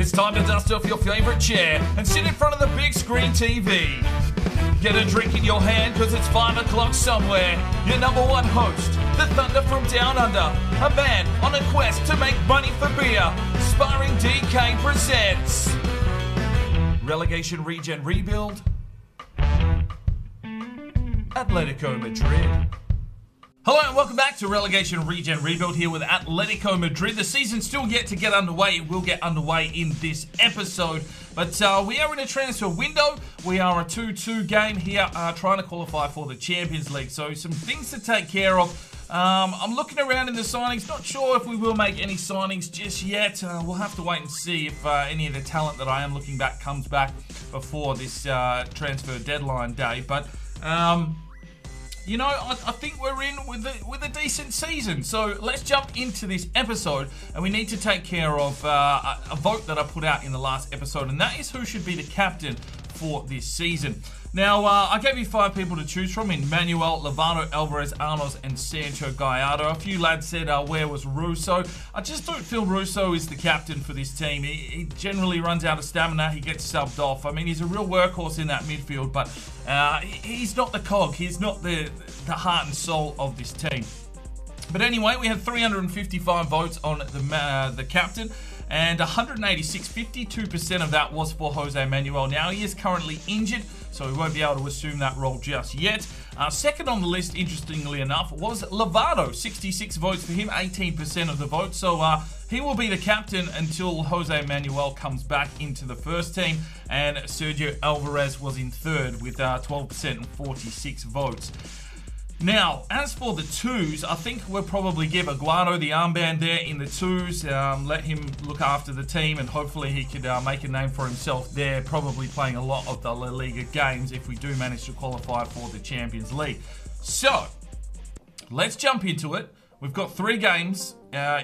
It's time to dust off your favourite chair and sit in front of the big screen TV. Get a drink in your hand because it's 5 o'clock somewhere. Your number one host, the Thunder from Down Under, a man on a quest to make money for beer. Sparring DK presents Relegation Regen Rebuild, Atletico Madrid. Hello and welcome back to Relegation Regen Rebuild here with Atletico Madrid. The season's still yet to get underway. It will get underway in this episode. But we are in a transfer window. We are a 2-2 game here trying to qualify for the Champions League. So some things to take care of. I'm looking around in the signings. Not sure if we will make any signings just yet. We'll have to wait and see if any of the talent that I am looking back comes back before this transfer deadline day. But you know, I think we're in with a decent season. So let's jump into this episode, and we need to take care of a vote that I put out in the last episode, and that is who should be the captain for this season. Now, I gave you 5 people to choose from in Manuel, Lovato, Alvarez, Arnos, and Sancho Gallardo. A few lads said, where was Russo? I just don't feel Russo is the captain for this team. He generally runs out of stamina. He gets subbed off. I mean, he's a real workhorse in that midfield, but he's not the cog. He's not the heart and soul of this team. But anyway, we had 355 votes on the captain. And 186, 52% of that was for Jose Manuel. Now, he is currently injured, so we won't be able to assume that role just yet. Second on the list, interestingly enough, was Lovato. 66 votes for him, 18% of the vote. So he will be the captain until Jose Manuel comes back into the first team. And Sergio Alvarez was in third with 12% and 46 votes. Now, as for the twos, I think we'll probably give Aguado the armband there in the twos, let him look after the team, and hopefully he could make a name for himself there, probably playing a lot of the La Liga games if we do manage to qualify for the Champions League. So, let's jump into it. We've got 3 games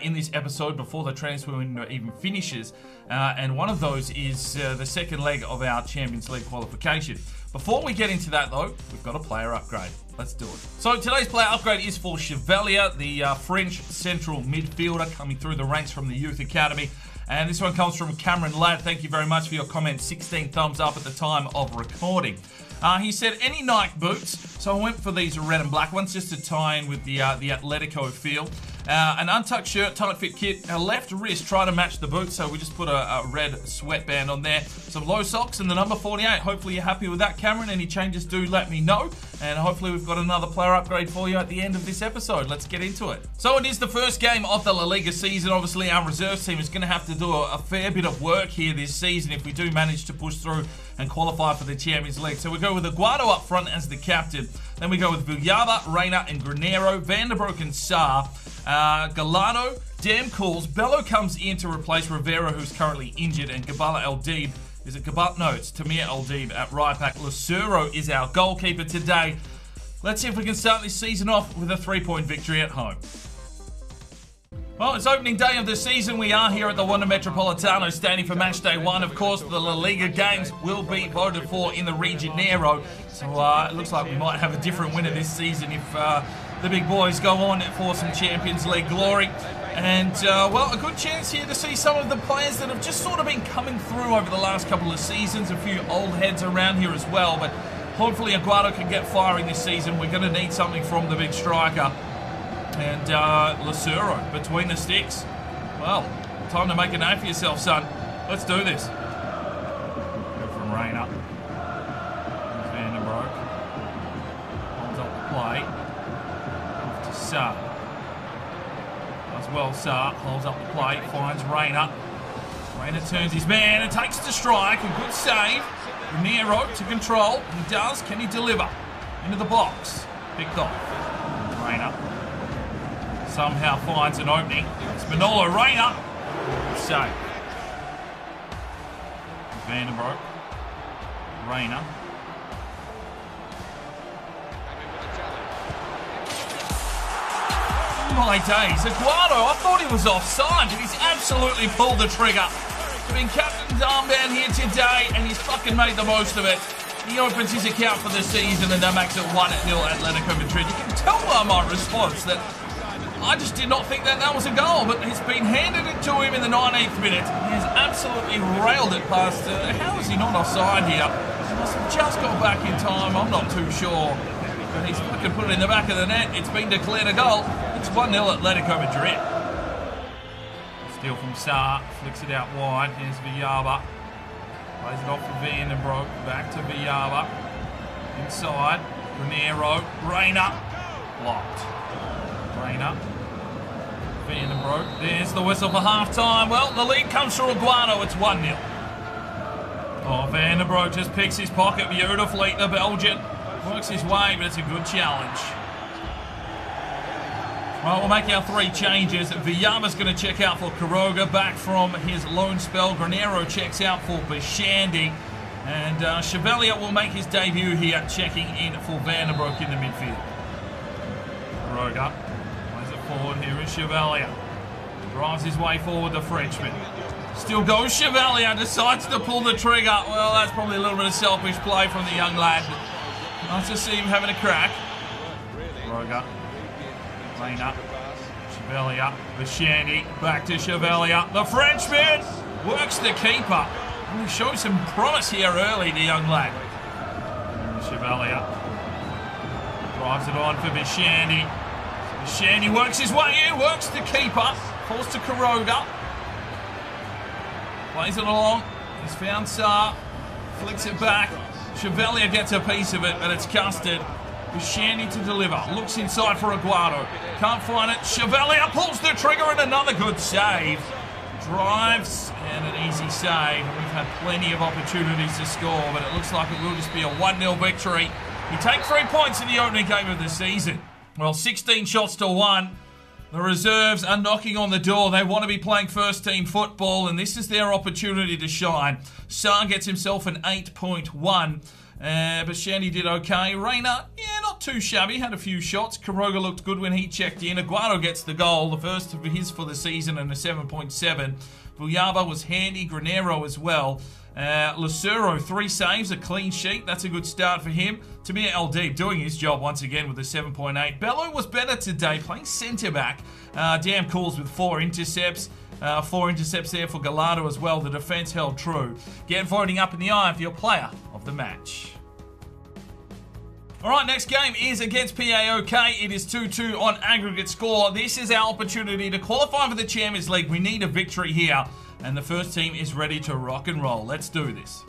in this episode before the transfer window even finishes, and one of those is the second leg of our Champions League qualification. Before we get into that, though, we've got a player upgrade. Let's do it. So today's player upgrade is for Chevalier, the French central midfielder coming through the ranks from the Youth Academy. And this one comes from Cameron Ladd. Thank you very much for your comment. 16 thumbs up at the time of recording. He said, any Nike boots? So I went for these red and black ones just to tie in with the Atletico feel. An untucked shirt, tight fit kit, a left wrist, try to match the boots, so we just put a red sweatband on there. Some low socks and the number 48. Hopefully you're happy with that, Cameron. Any changes, do let me know. And hopefully we've got another player upgrade for you at the end of this episode. Let's get into it. So it is the first game of the La Liga season. Obviously our reserves team is going to have to do a fair bit of work here this season if we do manage to push through and qualify for the Champions League. So we go with Aguado up front as the captain. Then we go with Villalba, Reina, and Granero, Vandenbroek and Sarr. Gallardo, damn calls. Bello comes in to replace Rivera, who's currently injured, and Gabala Eldib. Is it Gabala? No, it's Tamir Eldib at right back. Lucero is our goalkeeper today. Let's see if we can start this season off with a 3-point victory at home. Well, it's opening day of the season. We are here at the Wanda Metropolitano Stadium for match day 1. Of course, the La Liga games will be voted for in the Regionero. So it looks like we might have a different winner this season if the big boys go on for some Champions League glory. And, well, a good chance here to see some of the players that have just sort of been coming through over the last couple of seasons. A few old heads around here as well. But hopefully Aguado can get firing this season. We're going to need something from the big striker. And Lucero between the sticks. Well, time to make a name for yourself, son. Let's do this. Go from Reina. Vandenbroek. Holds up the play. Off to Sarr. Does well, Sarr. Holds up the play. Finds Reina. Reina turns his man and takes the strike. A good save. Nero to control. He does. Can he deliver? Into the box. Picked off. Reina. Somehow finds an opening. It's Manolo Reina. Save. Vandenbroek. Reina. My days. Aguado, I thought he was offside, but he's absolutely pulled the trigger. He's been captain's armband here today, and he's fucking made the most of it. He opens his account for the season, and that makes it 1-0 Atletico Madrid. You can tell by my response that I just did not think that was a goal, but it's been handed to him in the 19th minute. He has absolutely railed it past. How is he not offside here? He must have just got back in time. I'm not too sure. But he's fucking put it in the back of the net. It's been declared a goal. It's 1-0 Atletico Madrid. Steal from Sarr. Flicks it out wide. Here's Villalba. Plays it off for Van den Broek. Back to Villalba. Inside. Granero. Reina. Blocked. Reina. Van den Broek. There's the whistle for half-time. Well, the lead comes through Aguado. It's 1-0. Oh, Van den Broek just picks his pocket beautifully. The Belgian works his way, but it's a good challenge. Well, we'll make our 3 changes. Villalba's going to check out for Quiroga, back from his loan spell. Granero checks out for Bashandi. And Chevalier will make his debut here, checking in for Van den Broek in the midfield. Quiroga plays it forward. Here is Chevalier. Drives his way forward, the Frenchman. Still goes Chevalier, decides to pull the trigger. Well, that's probably a little bit of selfish play from the young lad. Nice to see him having a crack. Quiroga. Reina. Chevalier. Bashandi. Back to Chevalier. The Frenchman works the keeper. He shows some promise here early, the young lad. Chevalier drives it on for Bashandi. Bashandi works his way in, works the keeper. Falls to Quiroga. Plays it along. He's found Sarr. Flicks it back. Chevalier gets a piece of it, but it's custard. Bashandi to deliver. Looks inside for Aguado. Can't find it. Chevalier pulls the trigger and another good save. Drives and an easy save. We've had plenty of opportunities to score, but it looks like it will just be a 1-0 victory. We take 3 points in the opening game of the season. Well, 16 shots to 1. The reserves are knocking on the door. They want to be playing first-team football, and this is their opportunity to shine. Sarr gets himself an 8.1. Bashandi did okay. Reina, yeah, not too shabby. Had a few shots. Quiroga looked good when he checked in. Aguado gets the goal, the first of his for the season, and a 7.7. Villalba was handy. Granero as well. Lucero, 3 saves, a clean sheet. That's a good start for him. Tamir El-Deeb doing his job once again with a 7.8. Bello was better today, playing centre-back. Damn calls with 4 intercepts. 4 intercepts there for Gallardo as well. The defence held true. Get voting up in the eye for your player of the match. Alright, next game is against PAOK. It is 2-2 on aggregate score. This is our opportunity to qualify for the Champions League. We need a victory here, and the first team is ready to rock and roll. Let's do this.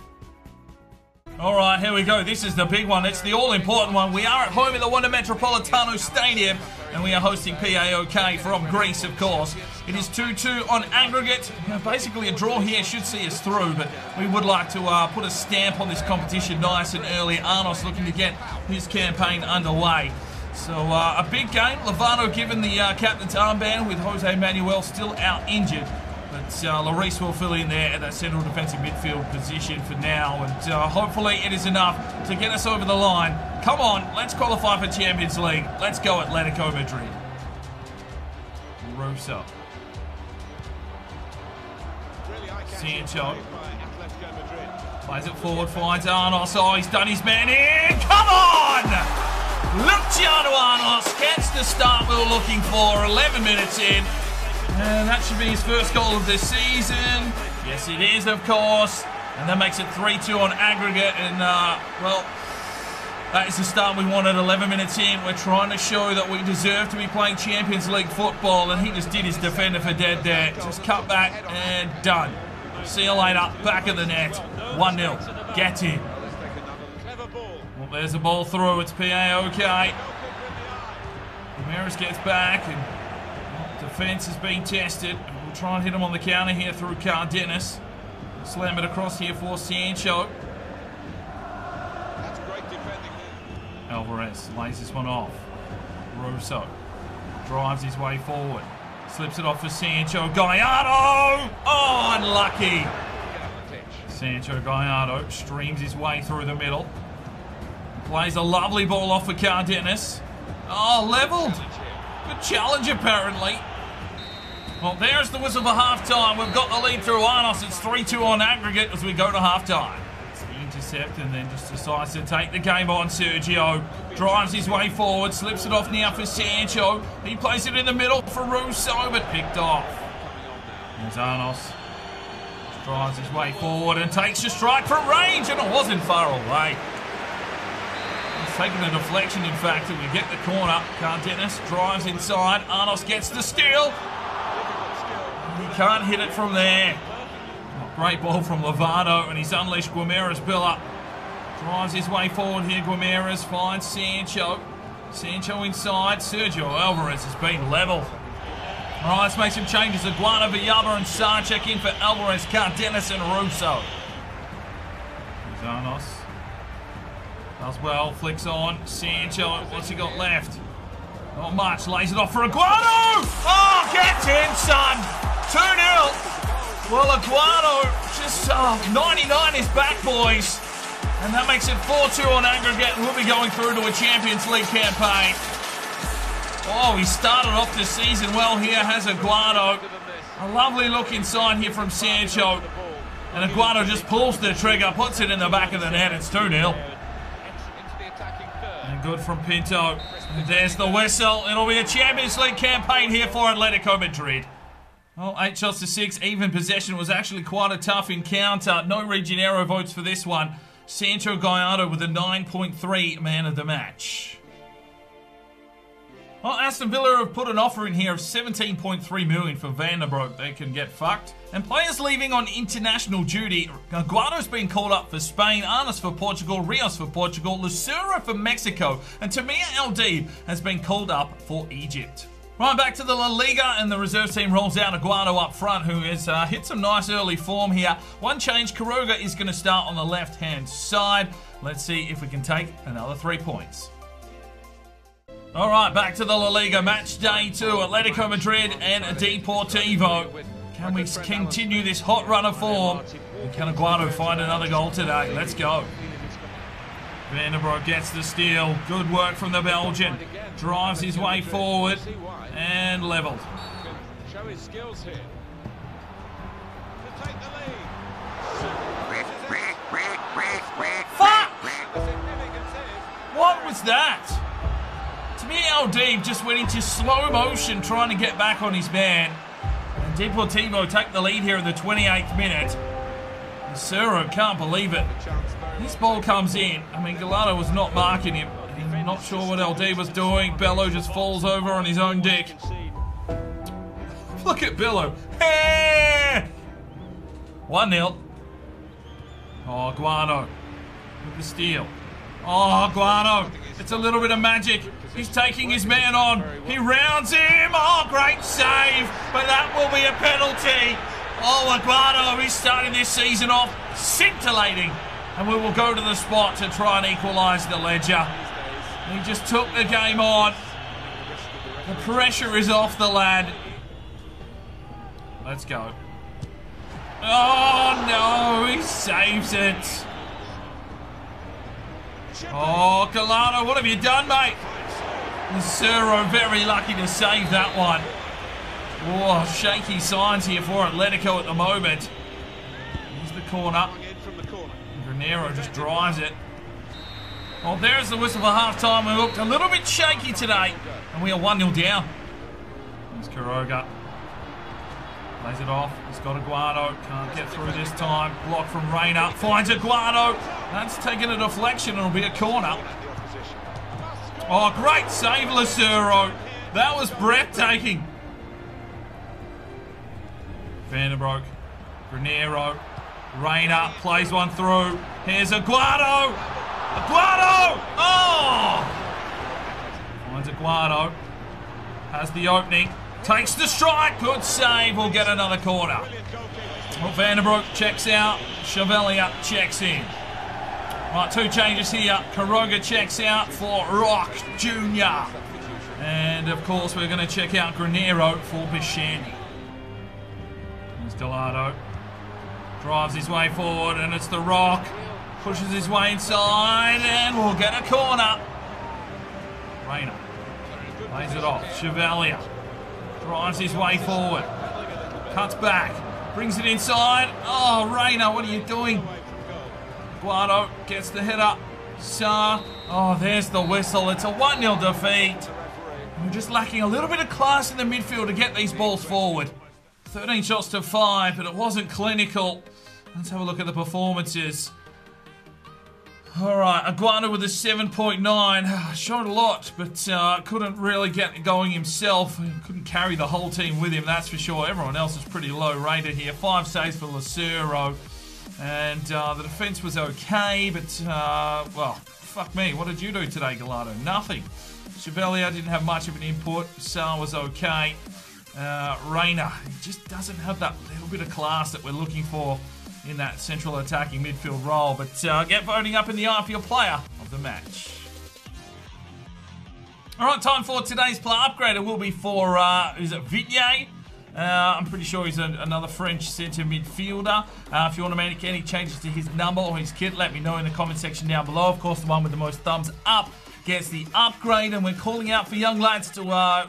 Alright, here we go. This is the big one. It's the all-important one. We are at home at the Wanda Metropolitano Stadium, and we are hosting PAOK from Greece, of course. It is 2-2 on aggregate. Basically, a draw here should see us through, but we would like to put a stamp on this competition nice and early. Arnos looking to get his campaign underway. So, a big game. Lovato given the captain's armband with Jose Manuel still out injured. But Lloris will fill in there at that central defensive midfield position for now. And hopefully it is enough to get us over the line. Come on, let's qualify for Champions League. Let's go Atletico Madrid. Russo. Sancho. Plays it forward, finds Arnos. Oh, he's done his man in. Come on! Luciano Arnos gets the start we were looking for. 11 minutes in. And that should be his first goal of this season. Yes, it is, of course. And that makes it 3-2 on aggregate. And, well, that is the start we wanted 11 minutes in. We're trying to show that we deserve to be playing Champions League football. And he just did his defender for dead there. Just cut back and done. See you later. Back of the net. 1-0. Get in. Well, there's the ball through. It's PAOK. Ramirez gets back and defence has been tested. We'll try and hit him on the counter here through Cardenas. Slam it across here for Sancho. That's great defending. Alvarez lays this one off. Russo drives his way forward. Slips it off for Sancho. Gallardo! Oh, unlucky. Sancho Gallardo streams his way through the middle. Plays a lovely ball off for Cardenas. Oh, levelled. Good challenge, apparently. Well, there's the whistle for half-time. We've got the lead through Arnos. It's 3-2 on aggregate as we go to half-time. It's the intercept and then just decides to take the game on. Sergio drives his way forward, slips it off now for Sancho. He plays it in the middle for Russo, but picked off. There's Arnos. Drives his way forward and takes a strike from range, and it wasn't far away. He's taking a deflection, in fact, and we get the corner. Cardenas drives inside. Arnos gets the steal. He can't hit it from there. Great ball from Lovato, and he's unleashed Guimaraes Billa. Drives his way forward here. Guimaraes finds Sancho. Sancho inside. Sergio Alvarez has been levelled. All right, let's make some changes. Aguado, Villalba and Sarchek in for Alvarez, Cardenas and Russo. Zanos does well, flicks on. Sancho, what's he got left? Not much, lays it off for Aguado! Oh, gets in, son! 2-0. Well, Aguado just 99 is back, boys. And that makes it 4-2 on aggregate, and we'll be going through to a Champions League campaign. Oh, he started off the season well here, has Aguado. A lovely look inside here from Sancho. And Aguado just pulls the trigger, puts it in the back of the net. It's 2-0. And good from Pinto. And there's the whistle. It'll be a Champions League campaign here for Atletico Madrid. Well, 8 shots to 6. Even possession was actually quite a tough encounter. No Regenero votes for this one. Sancho Gallardo with a 9.3 man of the match. Well, Aston Villa have put an offer in here of 17.3 million for Van der Broek. They can get fucked. And players leaving on international duty. Aguado's been called up for Spain, Arnas for Portugal, Rios for Portugal, Lucero for Mexico, and Tamir El-Deeb has been called up for Egypt. Right, back to the La Liga, and the reserve team rolls out Aguado up front, who has hit some nice early form here. One change, Quiroga is going to start on the left-hand side. Let's see if we can take another 3 points. All right, back to the La Liga, match day 2, Atletico Madrid and Deportivo. Can we continue this hot run of form? And can Aguado find another goal today? Let's go. Van der Broek gets the steal. Good work from the Belgian. Drives his way forward and levelled. Show his skills here. To take the lead. Fuck! What was that? Tamir El-Deeb just went into slow motion trying to get back on his man. And Deportivo take the lead here in the 28th minute. Lucero can't believe it. This ball comes in. I mean, Gallardo was not marking him. I'm not sure what El-Deeb was doing. Bello just falls over on his own dick. Look at Bello. Hey! 1-0. Oh, Aguado with the steal. Oh, Aguado. It's a little bit of magic. He's taking his man on. He rounds him. Oh, great save. But that will be a penalty. Oh, Aguado, he's starting this season off scintillating. And we will go to the spot to try and equalise the ledger. He just took the game on. The pressure is off the lad. Let's go. Oh, no, he saves it. Oh, Gallardo, what have you done, mate? Lucero very lucky to save that one. Oh, shaky signs here for Atletico at the moment. Here's the corner. Granero just drives it. Well, there's the whistle for half-time. We looked a little bit shaky today, and we are 1-0 down. There's Quiroga. Plays it off. He's got Aguado. Can't get through this time. Block from Reina. Finds Aguado. That's taken a deflection. It'll be a corner. Oh, great save, Lucero. That was breathtaking. Van der Broek. Granero. Reina plays one through. Here's Aguado. Aguado! Oh! Finds Aguado. Has the opening. Takes the strike. Good save. We'll get another corner. Well, Van der Broek checks out. Chevalier checks in. Right, 2 changes here. Quiroga checks out for Rock Jr. And, of course, we're going to check out Granero for Bichandi. There's Gallardo. Drives his way forward, and it's the Rock. Pushes his way inside, and we'll get a corner. Reina lays it off. Chevalier drives his way forward. Cuts back. Brings it inside. Oh, Reina, what are you doing? Aguado gets the header. Sarr. Oh, there's the whistle. It's a 1-0 defeat. We're just lacking a little bit of class in the midfield to get these balls forward. 13 shots to 5, but it wasn't clinical. Let's have a look at the performances. Alright, Aguado with a 7.9. Shot a lot, but couldn't really get going himself. He couldn't carry the whole team with him, that's for sure. Everyone else is pretty low rated here. 5 saves for Lucero. And the defence was okay, but, well, fuck me. What did you do today, Gallardo? Nothing. Chevalier didn't have much of an input. Sar was okay. Reina, he just doesn't have that little bit of class that we're looking for in that central attacking midfield role. But get voting up in the eye for your player of the match. Alright, time for today's player upgrade. It will be for, is it Vignay? I'm pretty sure he's another French centre midfielder. If you want to make any changes to his number or his kit, let me know in the comment section down below. Of course, the one with the most thumbs up gets the upgrade, and we're calling out for young lads to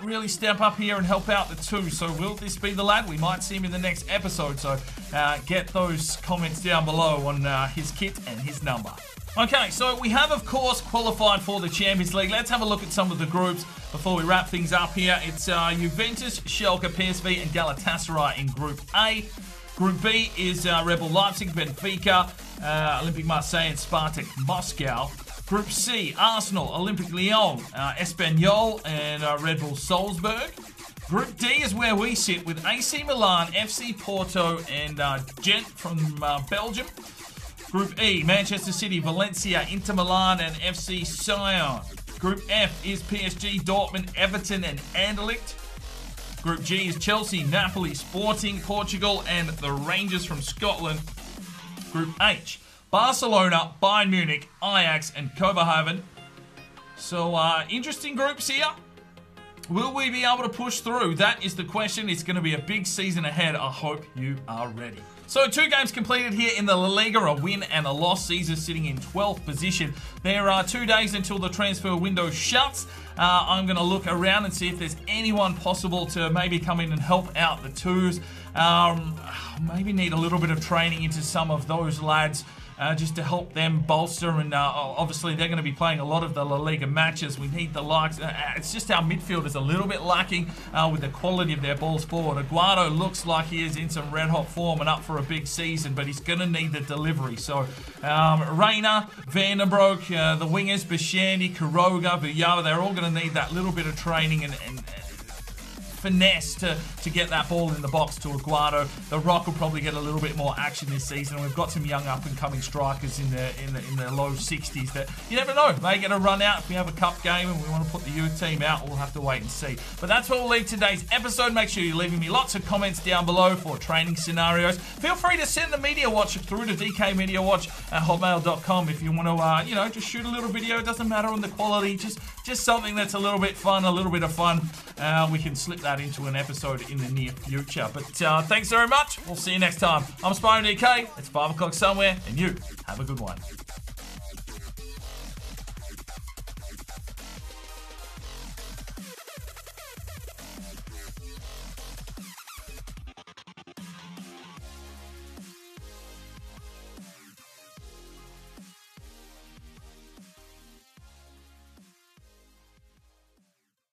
really step up here and help out the two. So will this be the lad? We might see him in the next episode, so get those comments down below on his kit and his number. Okay, so we have, of course, qualified for the Champions League. Let's have a look at some of the groups before we wrap things up here. It's Juventus, Schalke, PSV, and Galatasaray in Group A. Group B is Red Bull Leipzig, Benfica, Olympique Marseille, and Spartak Moscow. Group C, Arsenal, Olympique Lyon, Espanyol, and Red Bull Salzburg. Group D is where we sit with AC Milan, FC Porto, and Gent from Belgium. Group E, Manchester City, Valencia, Inter Milan, and FC Sion. Group F is PSG, Dortmund, Everton, and Anderlecht. Group G is Chelsea, Napoli, Sporting, Portugal, and the Rangers from Scotland. Group H, Barcelona, Bayern Munich, Ajax, and Copenhagen. So, interesting groups here. Will we be able to push through? That is the question. It's going to be a big season ahead. I hope you are ready. So 2 games completed here in the La Liga, a win and a loss. Caesar sitting in 12th position. There are 2 days until the transfer window shuts. I'm going to look around and see if there's anyone possible to maybe come in and help out the twos. Maybe need a little bit of training into some of those lads. Just to help them bolster, and obviously they're going to be playing a lot of the La Liga matches. We need the likes. It's just our midfield is a little bit lacking with the quality of their balls forward. Aguado looks like he is in some red-hot form and up for a big season, but he's going to need the delivery. So, Reina, Vandenbroek, the wingers, Bashandi, Quiroga, Villar, they're all going to need that little bit of training and finesse to get that ball in the box to Aguado. The Rock will probably get a little bit more action this season. We've got some young up-and-coming strikers in the low 60s that you never know, may get a run out. If we have a cup game and we want to put the youth team out, we'll have to wait and see. But that's where we'll leave today's episode. Make sure you're leaving me lots of comments down below for training scenarios. Feel free to send the Media Watch through to DKMediaWatch@hotmail.com if you want to, just shoot a little video. It doesn't matter on the quality, just something that's a little bit fun, a little bit of fun. We can slip that into an episode in the near future. But thanks very much. We'll see you next time. I'm Sparring DK. It's 5 o'clock somewhere, and you have a good one.